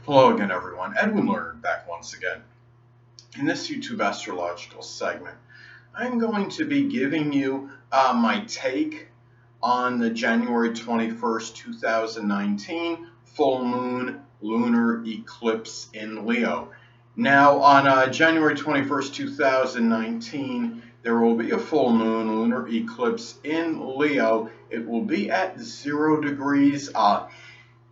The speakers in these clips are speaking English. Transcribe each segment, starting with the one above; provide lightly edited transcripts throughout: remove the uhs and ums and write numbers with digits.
Hello again, everyone. Edwin Learnard back once again. In this YouTube astrological segment, I'm going to be giving you my take on the January 21st, 2019 full moon lunar eclipse in Leo. Now, on January 21st, 2019, there will be a full moon lunar eclipse in Leo. It will be at 0 degrees.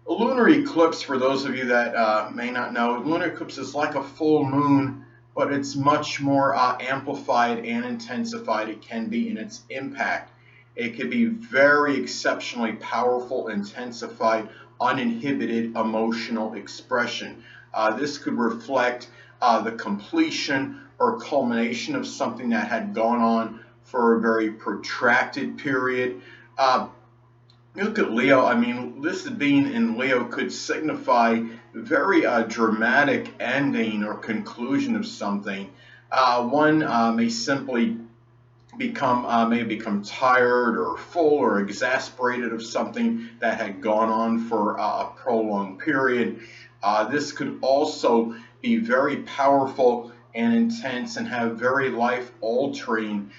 A lunar eclipse, for those of you that may not know, lunar eclipse is like a full moon, but it's much more amplified and intensified it can be in its impact. It can be very exceptionally powerful, intensified, uninhibited emotional expression. This could reflect the completion or culmination of something that had gone on for a very protracted period. Look at Leo. I mean, this being in Leo could signify very dramatic ending or conclusion of something. One may simply become tired or full or exasperated of something that had gone on for a prolonged period. This could also be very powerful and intense and have very life-altering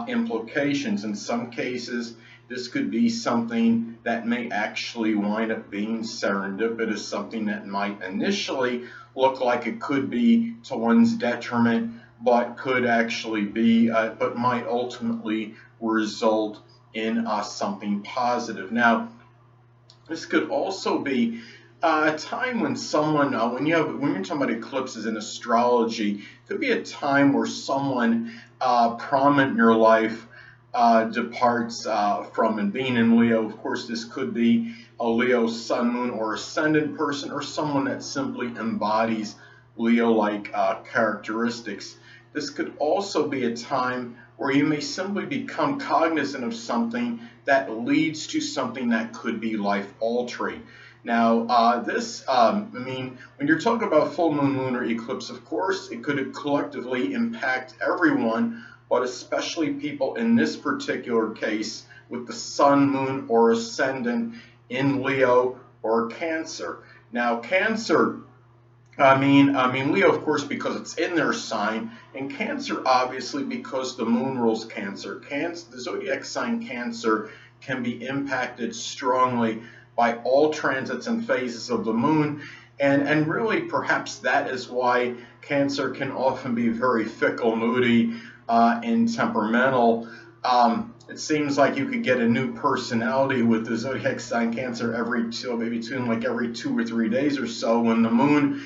implications. In some cases, this could be something that may actually wind up being serendipitous, something that might initially look like it could be to one's detriment, but could actually be, but might ultimately result in something positive. Now, this could also be a time when someone, when you're talking about eclipses in astrology, it could be a time where someone prominent in your life departs from. And being in Leo, of course, this could be a Leo sun, moon, or ascendant person, or someone that simply embodies Leo-like characteristics. This could also be a time where you may simply become cognizant of something that leads to something that could be life-altering. Now, I mean, when you're talking about full moon lunar eclipse, of course, it could collectively impact everyone, but especially people in this particular case with the sun, moon, or ascendant in Leo or Cancer. Now, Cancer, Leo, of course, because it's in their sign, and Cancer, obviously, because the moon rules Cancer. The zodiac sign Cancer can be impacted strongly by all transits and phases of the moon, and really, perhaps that is why Cancer can often be very fickle, moody, and temperamental. It seems like you could get a new personality with the zodiac sign Cancer maybe every 2 or 3 days or so when the moon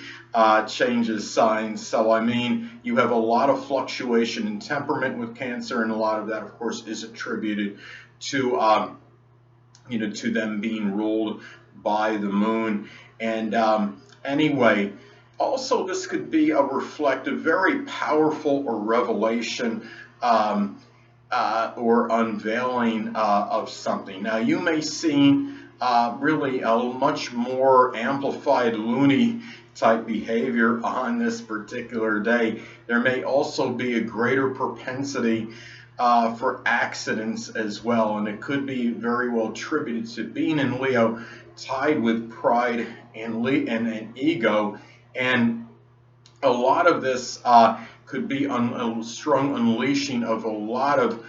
changes signs. So I mean, you have a lot of fluctuation in temperament with Cancer, and a lot of that, of course, is attributed to to them being ruled by the moon. And anyway, also this could be a reflective, very powerful or revelation or unveiling of something. Now, you may see really a much more amplified loony type behavior on this particular day. There may also be a greater propensity for accidents as well, and it could be very well attributed to being in Leo, tied with pride and ego, and a lot of this could be a strong unleashing of a lot of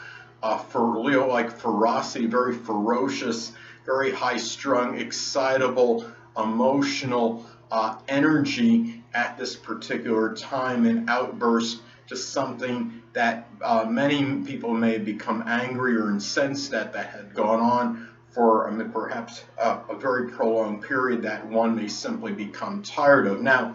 for Leo-like ferocity, very ferocious, very high-strung, excitable, emotional energy at this particular time, and outbursts to something that many people may become angry or incensed that had gone on for perhaps a very prolonged period that one may simply become tired of. Now,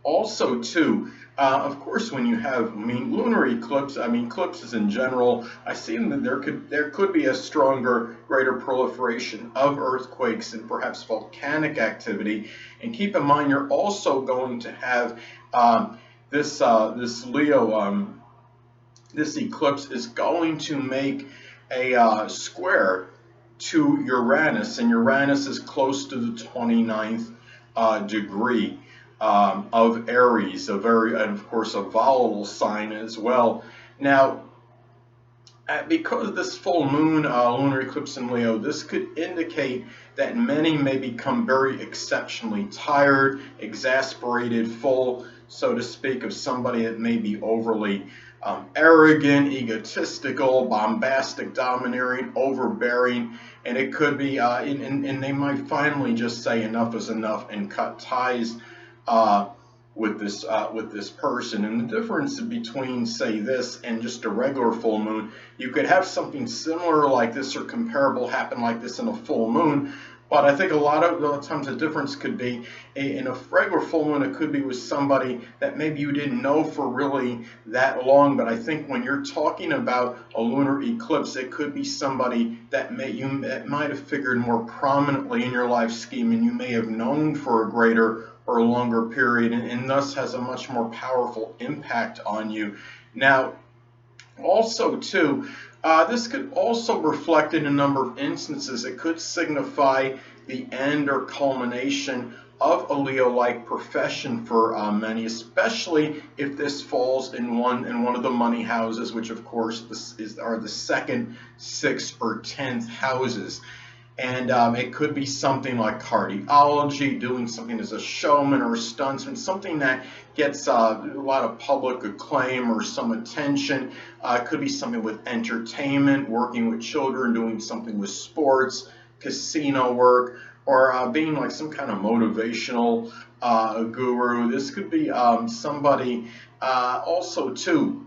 also, too, of course, when you have, lunar eclipse, eclipses in general, I see that there could be a stronger, greater proliferation of earthquakes and perhaps volcanic activity. And keep in mind, you're also going to have this Leo, this eclipse is going to make a square to Uranus, and Uranus is close to the 29th degree of Aries, and of course a volatile sign as well. Now, Because this full moon lunar eclipse in Leo, this could indicate that many may become very exceptionally tired, exasperated, full, so to speak, of somebody that may be overly arrogant, egotistical, bombastic, domineering, overbearing, and it could be, and they might finally just say enough is enough and cut ties uh, with this person. And the difference between, say, this and just a regular full moon, you could have something similar like this or comparable happen like this in a full moon. But I think a lot of times the difference could be in a regular full moon, it could be with somebody that maybe you didn't know for really that long. But I think when you're talking about a lunar eclipse, it could be somebody that might have figured more prominently in your life scheme, and you may have known for a greater or a longer period, and thus has a much more powerful impact on you. Now, also, too, this could also reflect in a number of instances. It could signify the end or culmination of a Leo-like profession for many, especially if this falls in one of the money houses, which of course are the second, sixth, or 10th houses. And it could be something like cardiology, doing something as a showman or a stuntsman, something that gets a lot of public acclaim or some attention. It could be something with entertainment, working with children, doing something with sports, casino work, or being like some kind of motivational guru. This could be somebody also too.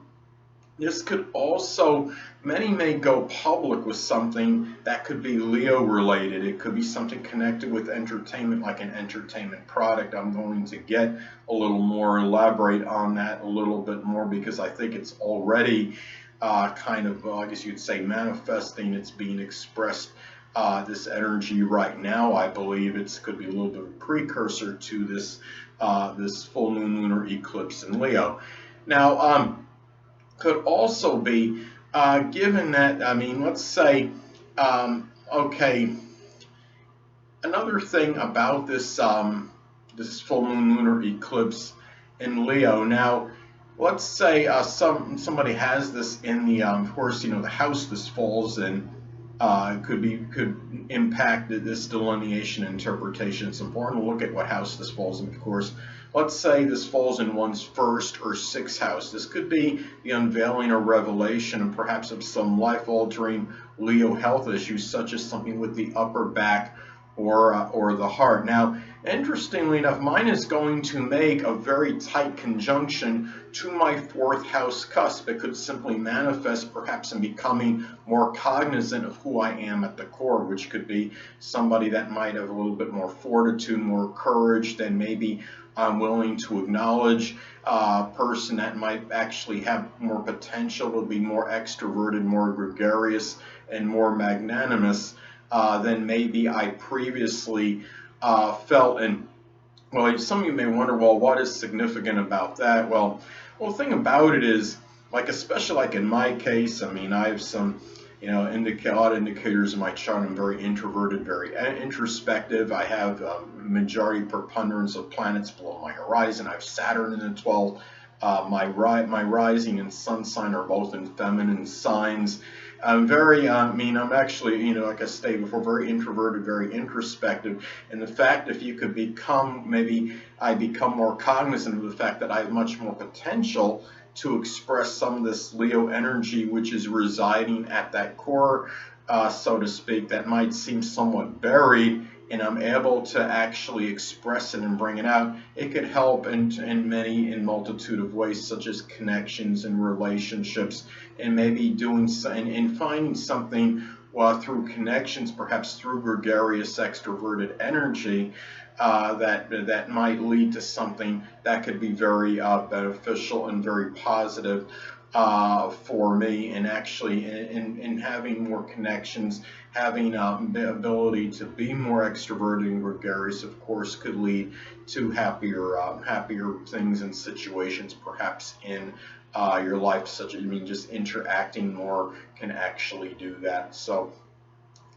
This could also, many may go public with something that could be Leo related. It could be something connected with entertainment, like an entertainment product. I'm going to get a little more, elaborate on that a little bit more, because I think it's already kind of, I guess you'd say, manifesting. It's being expressed, this energy right now. I believe it could be a little bit of a precursor to this full moon lunar eclipse in Leo. Now, could also be, given that, I mean, let's say, okay, another thing about this full moon lunar eclipse in Leo. Now, let's say somebody has this in the, of course, the house this falls in. Could impact this delineation and interpretation. It's important to look at what house this falls in, of course. Let's say this falls in one's first or sixth house. This could be the unveiling or revelation, and perhaps of some life-altering Leo health issues, such as something with the upper back or the heart. Now, interestingly enough, mine is going to make a very tight conjunction to my fourth house cusp. It could simply manifest perhaps in becoming more cognizant of who I am at the core, which could be somebody that might have a little bit more fortitude, more courage than maybe I'm willing to acknowledge. A person that might actually have more potential, will be more extroverted, more gregarious, and more magnanimous than maybe I previously felt. And well, some of you may wonder, well, what is significant about that? Well, the thing about it is, like, especially like in my case, I mean, I have some, a lot of indicators in my chart. I'm very introverted, very introspective. I have majority preponderance of planets below my horizon. I have Saturn in the 12th. My rising and sun sign are both in feminine signs. I'm very, I'm actually, like I stated before, very introverted, very introspective. And the fact, if you could maybe I become more cognizant of the fact that I have much more potential to express some of this Leo energy, which is residing at that core, so to speak, that might seem somewhat buried, and I'm able to actually express it and bring it out. It could help in multitude of ways, such as connections and relationships, and maybe and finding something through connections, perhaps through gregarious extroverted energy, that might lead to something that could be very beneficial and very positive for me. And actually in having more connections, having the ability to be more extroverted and gregarious, of course, could lead to happier things and situations, perhaps in your life, such as, just interacting more can actually do that. So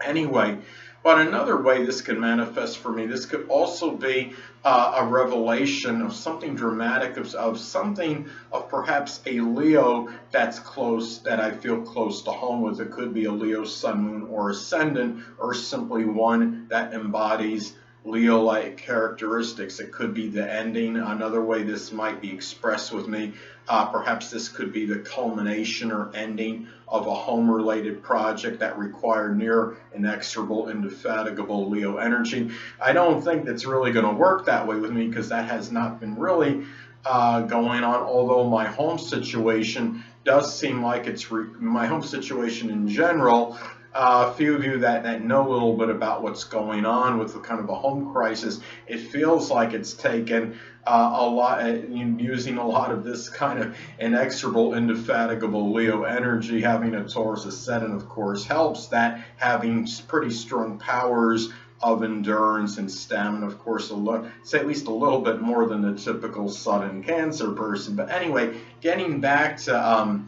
anyway, But another way this can manifest for me, this could also be a revelation of something dramatic, of something, of perhaps a Leo that's close, that I feel close to home with. It could be a Leo sun, moon, or ascendant, or simply one that embodies Leo-like characteristics. It could be the ending. Another way this might be expressed with me, perhaps this could be the culmination or ending of a home-related project that required near inexorable, indefatigable Leo energy. I don't think that's really going to work that way with me, because that has not been really going on, although my home situation does seem like it's my home situation in general. A few of you that know a little bit about what's going on with the kind of a home crisis, it feels like it's taken a lot, using a lot of this kind of inexorable, indefatigable Leo energy. Having a Taurus ascendant, of course, helps that. Having pretty strong powers of endurance and stamina, of course, say at least a little bit more than the typical Sun and Cancer person. But anyway, getting back to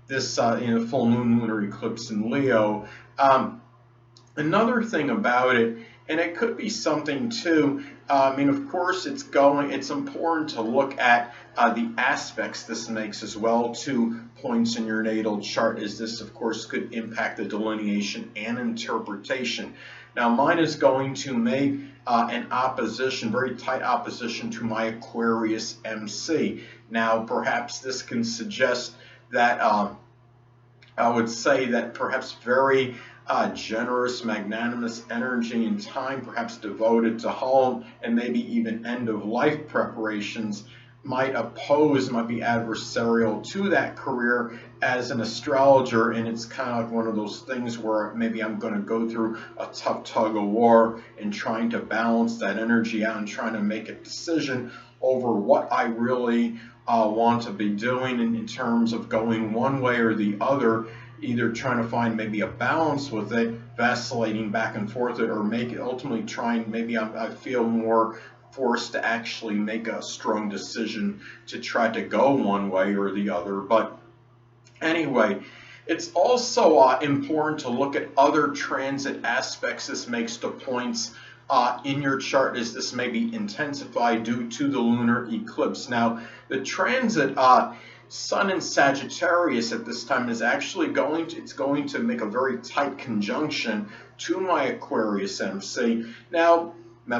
this full moon lunar eclipse in Leo. Another thing about it, and it could be something too, of course, it's important to look at the aspects this makes as well to points in your natal chart, as this, of course, could impact the delineation and interpretation. Now, mine is going to make an opposition, very tight opposition, to my Aquarius MC. Now, perhaps this can suggest that I would say that perhaps very generous, magnanimous energy and time, perhaps devoted to home and maybe even end-of-life preparations, might be adversarial to that career as an astrologer. And it's kind of like one of those things where maybe I'm going to go through a tough tug of war in trying to balance that energy out and trying to make a decision over what I really want to be doing in terms of going one way or the other, either trying to find maybe a balance with it, vacillating back and forth, or make it ultimately trying, maybe I feel more forced to actually make a strong decision to try to go one way or the other. But anyway, it's also important to look at other transit aspects this makes to points in your chart, as this may be intensified due to the lunar eclipse. Now, the transit Sun in Sagittarius at this time is actually going to make a very tight conjunction to my Aquarius MC. Now,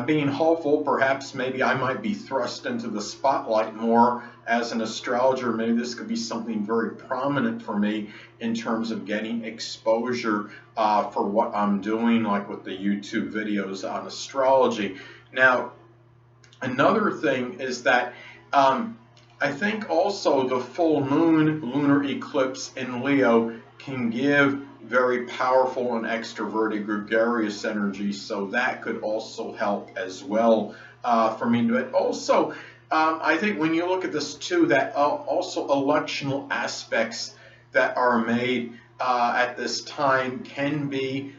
being hopeful, perhaps maybe I might be thrust into the spotlight more as an astrologer. Maybe this could be something very prominent for me in terms of getting exposure for what I'm doing, like with the YouTube videos on astrology. Now, another thing is that I think also the full moon lunar eclipse in Leo can give very powerful and extroverted gregarious energy, so that could also help as well for me. But also, I think when you look at this too, that also electional aspects that are made at this time can be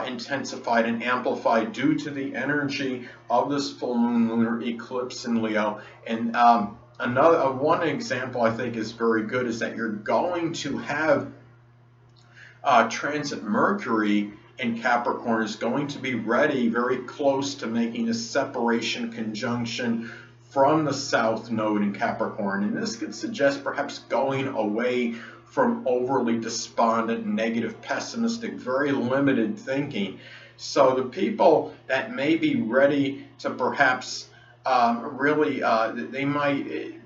intensified and amplified due to the energy of this full moon lunar eclipse in Leo. And one example I think is very good is that you're going to have transit Mercury in Capricorn is going to be ready, very close to making a separation conjunction from the South Node in Capricorn. And this could suggest perhaps going away from overly despondent, negative, pessimistic, very limited thinking. So the people that may be ready to perhaps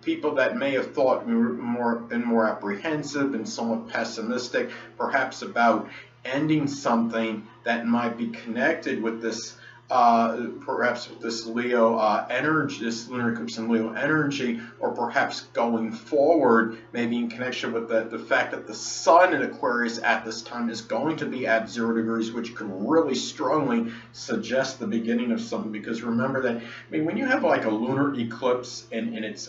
people that may have thought been more apprehensive and somewhat pessimistic, perhaps about ending something that might be connected with this, perhaps with this Leo energy, this lunar eclipse in Leo energy, or perhaps going forward, maybe in connection with the fact that the Sun in Aquarius at this time is going to be at 0 degrees, which could really strongly suggest the beginning of something. Because remember that, when you have like a lunar eclipse and it's,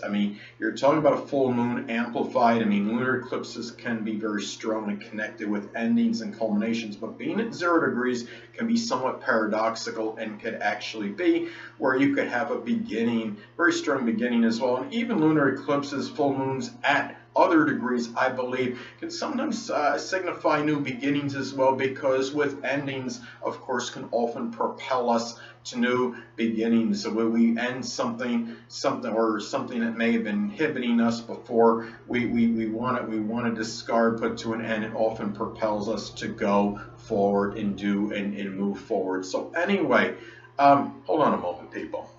you're talking about a full moon amplified. Lunar eclipses can be very strongly connected with endings and culminations, but being at 0 degrees can be somewhat paradoxical and could actually be where you could have a beginning, very strong beginning as well. And even lunar eclipses, full moons at other degrees, I believe, can sometimes signify new beginnings as well, because with endings, of course, can often propel us to new beginnings. So when we end something that may have been inhibiting us before, we want to discard, put to an end. It often propels us to go forward and do and move forward. So anyway, hold on a moment, people.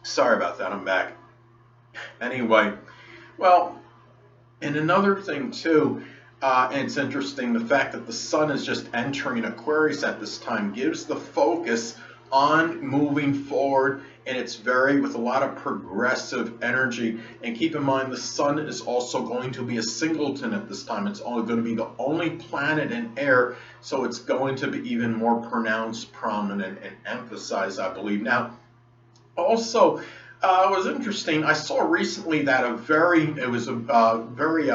Sorry about that, I'm back. Anyway, well, and another thing too, and it's interesting, the fact that the sun is just entering Aquarius at this time gives the focus on moving forward, and it's with a lot of progressive energy. And keep in mind, the sun is also going to be a singleton at this time. It's only going to be the only planet in air, so it's going to be even more pronounced, prominent, and emphasized, I believe. Now, also, it was interesting. I saw recently that it was a very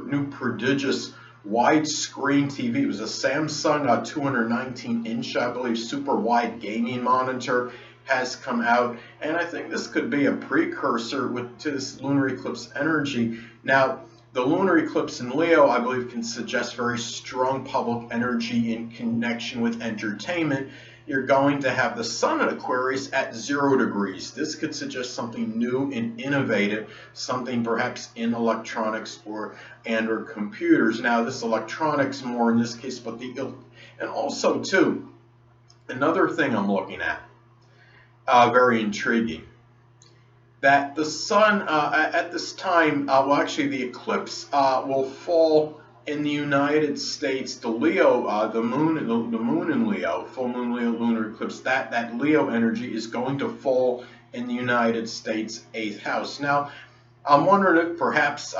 new prodigious widescreen TV. It was a Samsung 219-inch, I believe, super wide gaming monitor has come out, and I think this could be a precursor to this lunar eclipse energy. Now, the lunar eclipse in Leo, I believe, can suggest very strong public energy in connection with entertainment. You're going to have the sun in Aquarius at 0 degrees. This could suggest something new and innovative, something perhaps in electronics or computers. Now, this electronics more in this case, and also too, another thing I'm looking at, very intriguing, that the sun at this time, well, actually the eclipse will fall in the United States. The Leo, the moon in Leo, full moon Leo lunar eclipse, that Leo energy is going to fall in the United States 8th house. Now, I'm wondering if perhaps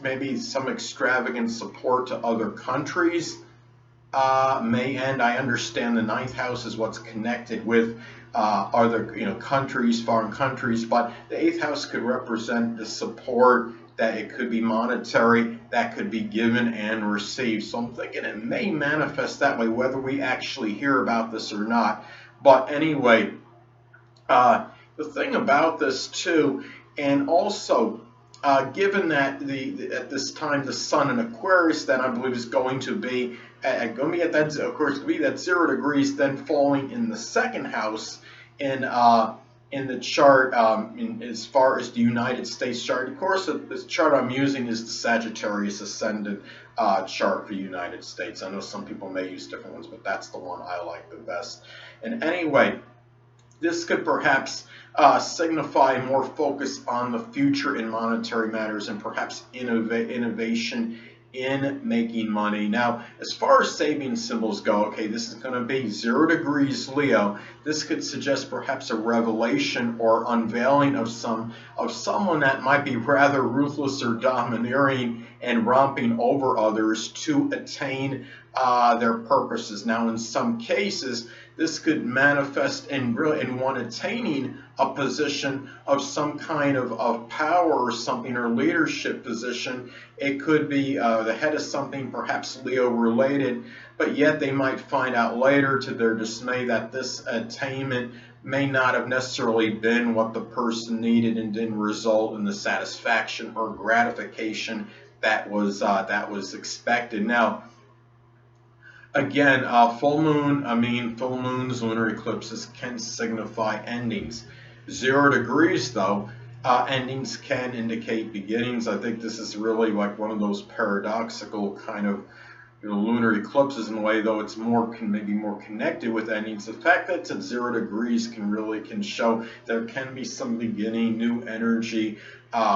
maybe some extravagant support to other countries may end. I understand the 9th house is what's connected with other countries, foreign countries, but the 8th house could represent the support, that it could be monetary, that could be given and received. So I'm thinking it may manifest that way, whether we actually hear about this or not. But anyway, the thing about this too, and also given that at this time the sun in Aquarius, then I believe is going to be at that, of course, to be that 0 degrees, then falling in the 2nd house in the chart, as far as the United States chart. Of course, the chart I'm using is the Sagittarius Ascendant chart for the United States. I know some people may use different ones, but that's the one I like the best. And anyway, this could perhaps signify more focus on the future in monetary matters and perhaps innovation in making money. Now, as far as savings symbols go, okay, this is going to be 0 degrees Leo. This could suggest perhaps a revelation or unveiling of someone that might be rather ruthless or domineering and romping over others to attain their purposes. Now, in some cases, this could manifest in one attaining a position of some kind of power or something, or leadership position. It could be the head of something, perhaps Leo related, but yet they might find out later to their dismay that this attainment may not have necessarily been what the person needed and didn't result in the satisfaction or gratification that was expected. Now, again, full moons, lunar eclipses can signify endings. 0 degrees, though, endings can indicate beginnings. I think this is really like one of those paradoxical kind of lunar eclipses in a way, though it's maybe more connected with endings. The fact that it's at 0 degrees can show there can be some beginning, new energy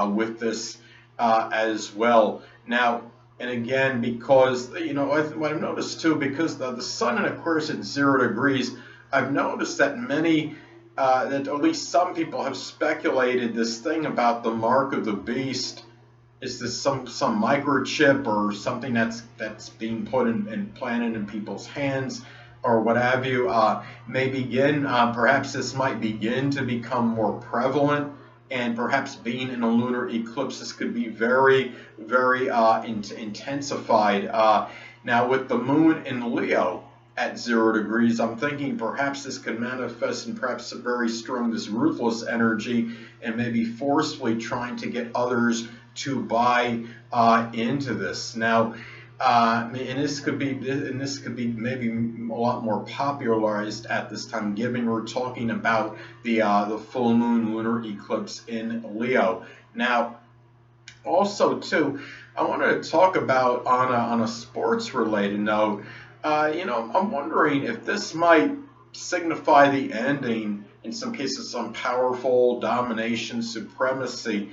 with this as well. Now, and again, because what I've noticed too, because the sun in Aquarius at 0 degrees, I've noticed that that at least some people have speculated this thing about the mark of the beast. Is this some microchip or something that's being put and planted in people's hands or what have you? Perhaps this might begin to become more prevalent. And perhaps being in a lunar eclipse, this could be very, very intensified. Now, with the moon in Leo, at 0 degrees. I'm thinking perhaps this could manifest in perhaps a very strong, this ruthless energy, and maybe forcefully trying to get others to buy into this. Now, and this could be maybe a lot more popularized at this time, given we're talking about the full moon lunar eclipse in Leo. Now, also, too, I wanted to talk about on a sports related note. I'm wondering if this might signify the ending, in some cases, some powerful domination, supremacy.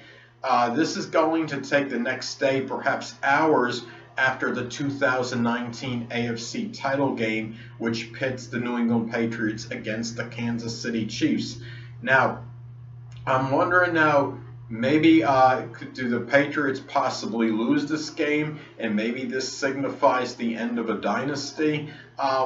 This is going to take the next day, perhaps hours after the 2019 AFC title game, which pits the New England Patriots against the Kansas City Chiefs. Now, I'm wondering now, maybe do the Patriots possibly lose this game, and maybe this signifies the end of a dynasty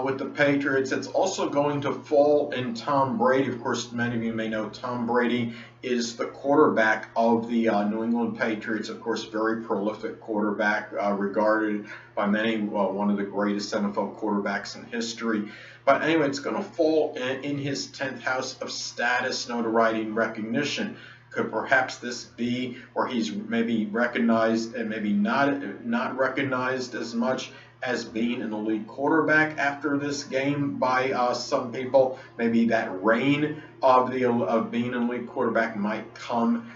with the Patriots. It's also going to fall in Tom Brady. Of course, many of you may know Tom Brady is the quarterback of the New England Patriots. Of course, very prolific quarterback, regarded by many, well, one of the greatest NFL quarterbacks in history. But anyway, it's going to fall in his 10th house of status, notoriety, and recognition. Could perhaps this be where he's maybe recognized and maybe not recognized as much as being an elite quarterback after this game by some people? Maybe that reign of being an elite quarterback might come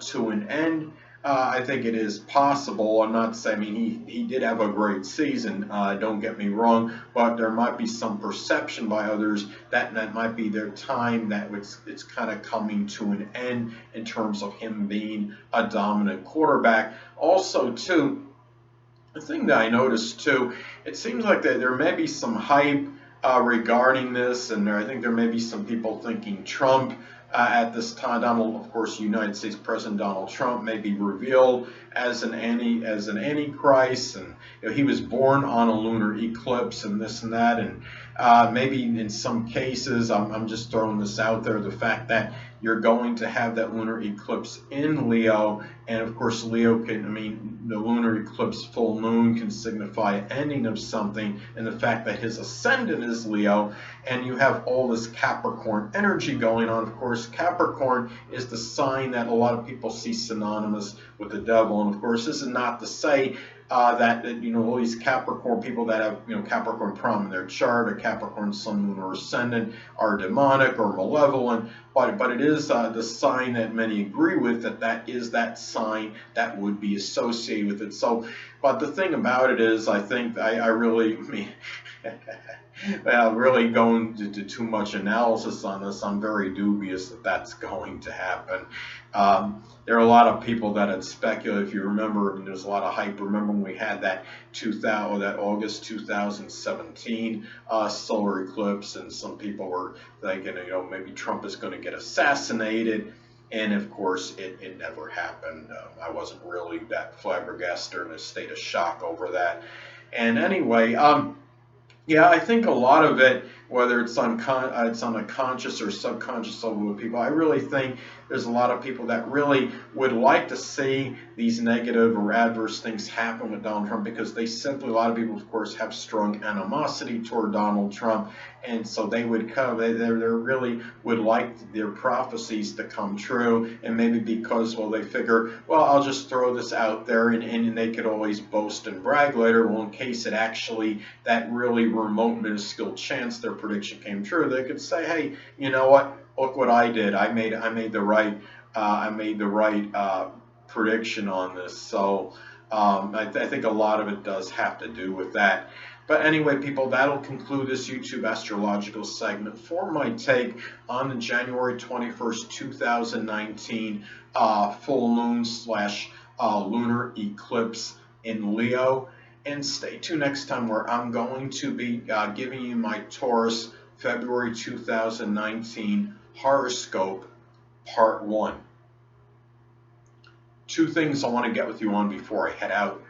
to an end. I think it is possible. I'm not saying, I mean, he did have a great season, don't get me wrong, but there might be some perception by others that might be their time, that it's kind of coming to an end in terms of him being a dominant quarterback. Also, too, the thing that I noticed, too, it seems like that there may be some hype regarding this, and I think there may be some people thinking Trump at this time, of course, United States President Donald Trump may be revealed as an antichrist, and he was born on a lunar eclipse, and this and that, and maybe in some cases, I'm just throwing this out there, the fact that you're going to have that lunar eclipse in Leo, and of course, Leo the lunar eclipse full moon can signify ending of something, and the fact that his ascendant is Leo, and you have all this Capricorn energy going on. Of course, Capricorn is the sign that a lot of people see synonymous with the devil, and of course, this is not to say that all these Capricorn people that have Capricorn prominent in their chart, or Capricorn sun, moon, or ascendant are demonic or malevolent, but it is the sign that many agree with, that is that sign that would be associated with it. So, but the thing about it is, I think I really, really going to too much analysis on this, I'm very dubious that that's going to happen. There are a lot of people that had speculated. If you remember, there's a lot of hype. Remember when we had that August 2017 solar eclipse, and some people were thinking, maybe Trump is going to get assassinated. And of course, it never happened. I wasn't really that flabbergasted or in a state of shock over that. And anyway, yeah, I think a lot of it, whether it's on a conscious or subconscious level with people, I really think there's a lot of people that really would like to see these negative or adverse things happen with Donald Trump, because a lot of people, of course, have strong animosity toward Donald Trump, and so they would they really would like their prophecies to come true, and maybe because, well, they figure, well, I'll just throw this out there, and they could always boast and brag later, well, in case it actually, that really remote minuscule chance their prediction came true, they could say, hey, you know what? Look what I did. I made the right prediction on this. So I think a lot of it does have to do with that. But anyway, people, that'll conclude this YouTube astrological segment for my take on the January 21st, 2019 full moon / lunar eclipse in Leo. And stay tuned next time, where I'm going to be giving you my Taurus February 2019 horoscope part 1. Two things I want to get with you on before I head out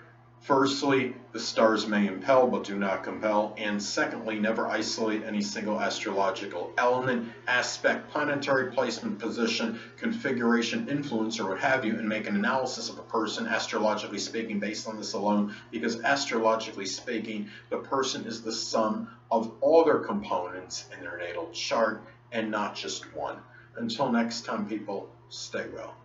Firstly, the stars may impel but do not compel. And secondly, never isolate any single astrological element, aspect, planetary placement, position, configuration, influence, or what have you, and make an analysis of a person, astrologically speaking, based on this alone, because astrologically speaking, the person is the sum of all their components in their natal chart and not just one. Until next time, people, stay well.